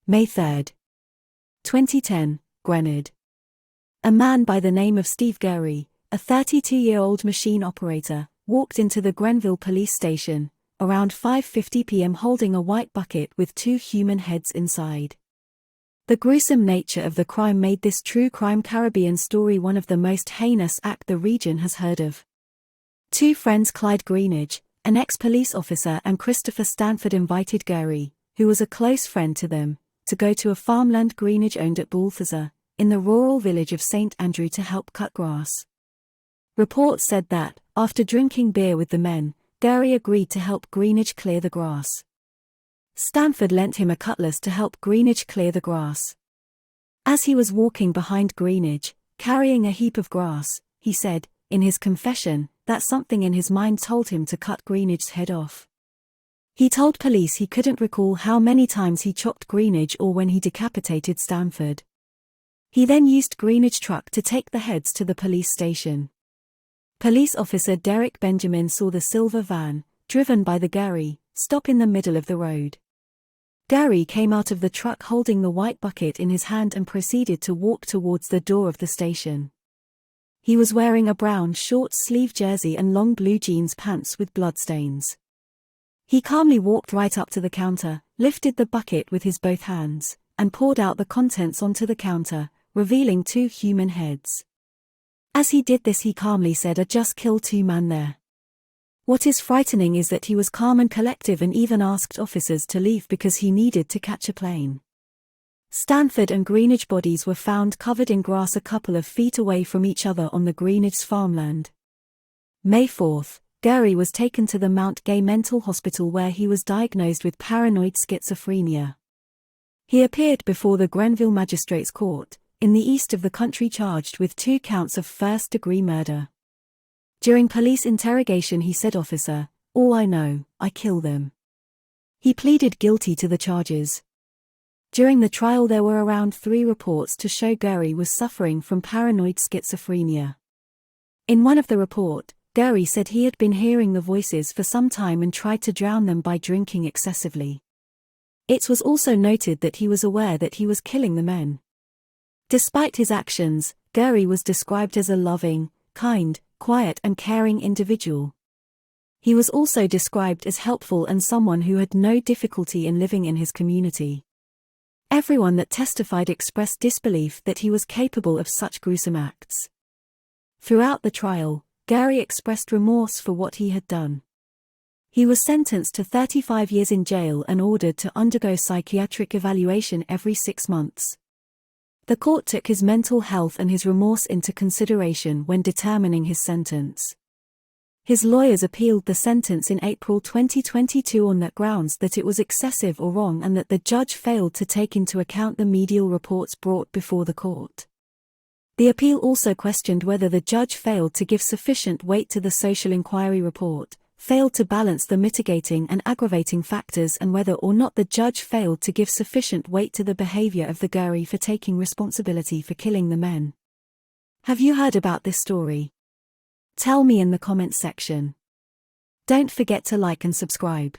May 3, 2010, Grenada. A man by the name of Steve Gurrie, a 32-year-old machine operator, walked into the Grenville Police Station around 5:50 p.m. holding a white bucket with 2 human heads inside. The gruesome nature of the crime made this true crime Caribbean story one of the most heinous acts the region has heard of. 2 friends, Clyde Greenidge, an ex-police officer, and Christopher Stanford, invited Gurrie, who was a close friend to them, to go to a farmland Greenidge owned at Balthazar, in the rural village of St. Andrew, to help cut grass. Reports said that, after drinking beer with the men, Gurrie agreed to help Greenidge clear the grass. Stanford lent him a cutlass to help Greenidge clear the grass. As he was walking behind Greenidge, carrying a heap of grass, he said, in his confession, that something in his mind told him to cut Greenidge's head off. He told police he couldn't recall how many times he chopped Greenidge or when he decapitated Stanford. He then used Greenidge's truck to take the heads to the police station. Police officer Derek Benjamin saw the silver van, driven by the Gurrie, stop in the middle of the road. Gurrie came out of the truck holding the white bucket in his hand and proceeded to walk towards the door of the station. He was wearing a brown short-sleeved jersey and long blue jeans pants with bloodstains. He calmly walked right up to the counter, lifted the bucket with his both hands, and poured out the contents onto the counter, revealing 2 human heads. As he did this, he calmly said, "I just killed 2 men there." What is frightening is that he was calm and collective and even asked officers to leave because he needed to catch a plane. Stanford and Greenidge bodies were found covered in grass a couple of feet away from each other on the Greenidge's farmland. May 4, Gurrie was taken to the Mount Gay Mental Hospital where he was diagnosed with paranoid schizophrenia. He appeared before the Grenville Magistrates Court, in the east of the country, charged with 2 counts of first-degree murder. During police interrogation he said, "Officer, all I know, I kill them." He pleaded guilty to the charges. During the trial there were around 3 reports to show Gurrie was suffering from paranoid schizophrenia. In one of the report, Gurrie said he had been hearing the voices for some time and tried to drown them by drinking excessively. It was also noted that he was aware that he was killing the men. Despite his actions, Gurrie was described as a loving, kind, quiet and caring individual. He was also described as helpful and someone who had no difficulty in living in his community. Everyone that testified expressed disbelief that he was capable of such gruesome acts. Throughout the trial, Gurrie expressed remorse for what he had done. He was sentenced to 35 years in jail and ordered to undergo psychiatric evaluation every 6 months. The court took his mental health and his remorse into consideration when determining his sentence. His lawyers appealed the sentence in April 2022 on that grounds that it was excessive or wrong and that the judge failed to take into account the medial reports brought before the court. The appeal also questioned whether the judge failed to give sufficient weight to the social inquiry report, failed to balance the mitigating and aggravating factors, and whether or not the judge failed to give sufficient weight to the behavior of the Gurrie for taking responsibility for killing the men. Have you heard about this story? Tell me in the comments section. Don't forget to like and subscribe.